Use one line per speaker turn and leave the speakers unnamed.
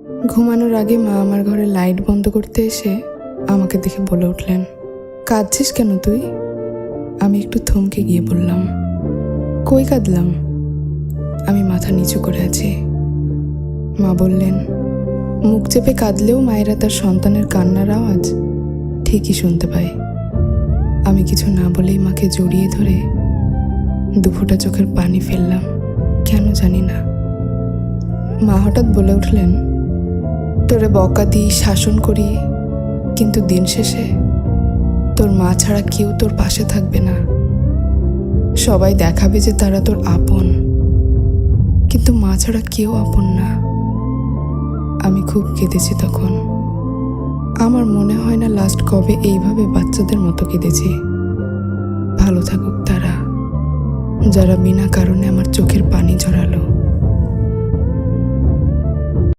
ঘুমানোর আগে মা আমার ঘরে লাইট বন্ধ করতে এসে আমাকে দেখে বলে উঠলেন, কাঁদছিস কেন তুই? আমি একটু থমকে গিয়ে বললাম, কই কাঁদলাম? আমি মাথা নিচু করে আছি। মা বললেন, মুখ চেপে কাঁদলেও মায়েরা তার সন্তানের কান্নার আওয়াজ ঠিকই শুনতে পায়। আমি কিছু না বলেই মাকে জড়িয়ে ধরে দুফোঁটা চোখের পানি ফেললাম, কেন জানি না। মা হঠাৎ বলে উঠলেন, তোরে বকা দিই, শাসন করি, কিন্তু দিন শেষে তোর মা ছাড়া কেউ তোর পাশে থাকবে না। সবাই দেখাবে যে তারা তোর আপন, কিন্তু মা ছাড়া কেউ আপন না। আমি খুব কেঁদেছি তখন। আমার মনে হয় না লাস্ট কবে এইভাবে বাচ্চাদের মতো কেঁদেছি। ভালো থাকুক তারা, যারা বিনা কারণে আমার চোখের পানি ঝরালো।